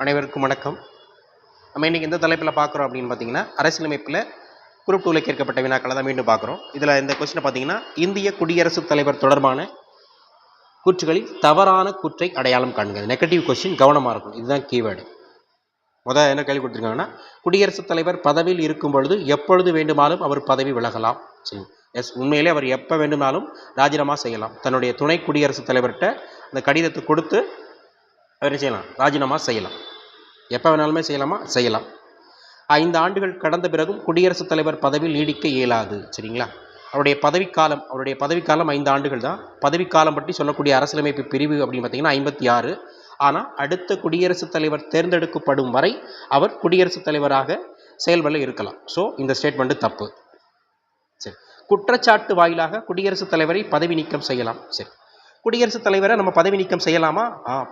அனைவருக்கும் வணக்கம். நம்ம இன்றைக்கி எந்த தலைப்பில் பார்க்குறோம் அப்படின்னு பார்த்தீங்கன்னா, அரசியலமைப்பில் குரூப் 2ல் கேட்கப்பட்ட வினாக்களை தான் மீண்டும் பார்க்குறோம். இதில் இந்த கொஸ்டினை பார்த்தீங்கன்னா, இந்திய குடியரசுத் தலைவர் தொடர்பான கூற்றுகளில் தவறான கூற்றை அடையாளம் காண்க. நெகட்டிவ் கொஸ்டின், கவனமாக இருக்கும். இதுதான் கீவேர்டு. முதல் என்ன கேள்வி கொடுத்துருக்காங்கன்னா, குடியரசுத் தலைவர் பதவியில் இருக்கும் பொழுது எப்பொழுது வேண்டுமானாலும் அவர் பதவி விலகலாம். சரி, எஸ், உண்மையிலே அவர் எப்போ வேண்டுமானாலும் ராஜினாமா செய்யலாம். தன்னுடைய துணை குடியரசுத் தலைவர்கிட்ட அந்த கடிதத்தை கொடுத்து அவர் செய்யலாம், ராஜினாமா செய்யலாம். எப்போ வேணாலுமே செய்யலாமா? செய்யலாம். 5 ஆண்டுகள் கடந்த பிறகும் குடியரசுத் தலைவர் பதவியில் நீடிக்க இயலாது. சரிங்களா? அவருடைய பதவிக்காலம் 5 ஆண்டுகள் தான். பதவிக்காலம் பற்றி சொல்லக்கூடிய அரசியலமைப்பு பிரிவு அப்படின்னு பார்த்தீங்கன்னா 56. ஆனால் அடுத்த குடியரசுத் தலைவர் தேர்ந்தெடுக்கப்படும் வரை அவர் குடியரசுத் தலைவராக செயல்பட இருக்கலாம். ஸோ இந்த ஸ்டேட்மெண்ட்டு தப்பு. சரி, குற்றச்சாட்டு வாயிலாக குடியரசுத் தலைவரை பதவி நீக்கம் செய்யலாம். சரி, குடியரசுத் தலைவரை நம்ம பதவி நீக்கம் செய்யலாமா?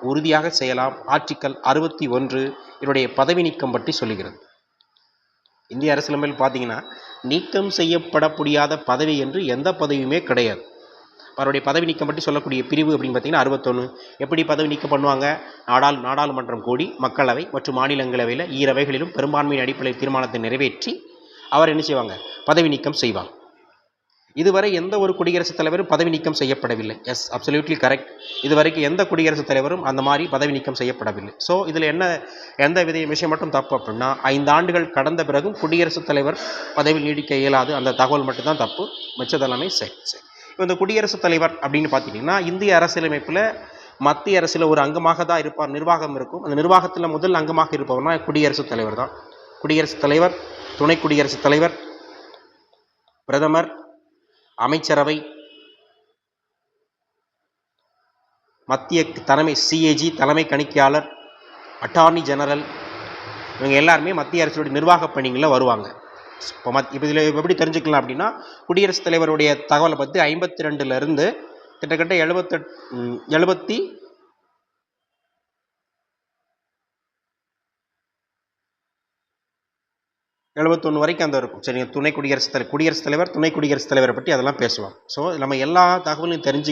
உறுதியாக செய்யலாம். ஆர்டிக்கல் 61 இதனுடைய பதவி நீக்கம் பற்றி சொல்லுகிறது. இந்திய அரசியலமைப்பில் பார்த்தீங்கன்னா, நீக்கம் செய்யப்பட முடியாத பதவி என்று எந்த பதவியுமே கிடையாது. அவருடைய பதவி நீக்கம் பற்றி சொல்லக்கூடிய பிரிவு அப்படின்னு பார்த்தீங்கன்னா 61. எப்படி பதவி நீக்கம் பண்ணுவாங்க? நாடாளுமன்றம் கூடி மக்களவை மற்றும் மாநிலங்களவையில் ஈரவைகளிலும் பெரும்பான்மையின் அடிப்படையில் தீர்மானத்தை நிறைவேற்றி அவர் என்ன செய்வாங்க? பதவி நீக்கம் செய்வாங்க. இதுவரை எந்த ஒரு குடியரசுத் தலைவரும் பதவி நீக்கம் செய்யப்படவில்லை. Yes, absolutely correct. இதுவரைக்கும் எந்த குடியரசுத் தலைவரும் அந்த மாதிரி பதவி நீக்கம் செய்யப்படவில்லை. ஸோ இதில் எந்த விஷயம் மட்டும் தப்பு அப்படின்னா, 5 ஆண்டுகள் கடந்த பிறகும் குடியரசுத் தலைவர் பதவியில் நீடிக்க இயலாது. அந்த தகவல் மட்டும்தான் தப்பு. மிச்சதெல்லாமே சரி. இப்போ இந்த குடியரசுத் தலைவர் அப்படின்னு பார்த்தீங்கன்னா, இந்திய அரசியலமைப்பில் மத்திய அரசில் ஒரு அங்கமாக தான் இருப்பார். நிர்வாகம் இருக்கும். அந்த நிர்வாகத்தில் முதல் அங்கமாக இருப்பவர்னா குடியரசுத் தலைவர் தான். குடியரசுத் தலைவர், துணை குடியரசுத் தலைவர், பிரதமர், அமைச்சரவை, மத்திய தலைமை CAG தலைமை கணிக்கையாளர், அட்டார்னி ஜெனரல், இவங்க எல்லாருமே மத்திய அரசுடைய நிர்வாக பணிகளில் வருவாங்க. இப்போ இதில் எப்படி தெரிஞ்சுக்கலாம் அப்படின்னா, குடியரசுத் தலைவருடைய தகவலை பற்றி 52லேருந்து கிட்டத்தட்ட 71 வரைக்கும் அந்த இருக்கும். சரிங்க, குடியரசுத் தலைவர், துணை குடியரசுத் தலைவரை பற்றி அதெல்லாம் பேசுவாங்க. ஸோ நம்ம எல்லா தகவலையும் தெரிஞ்சு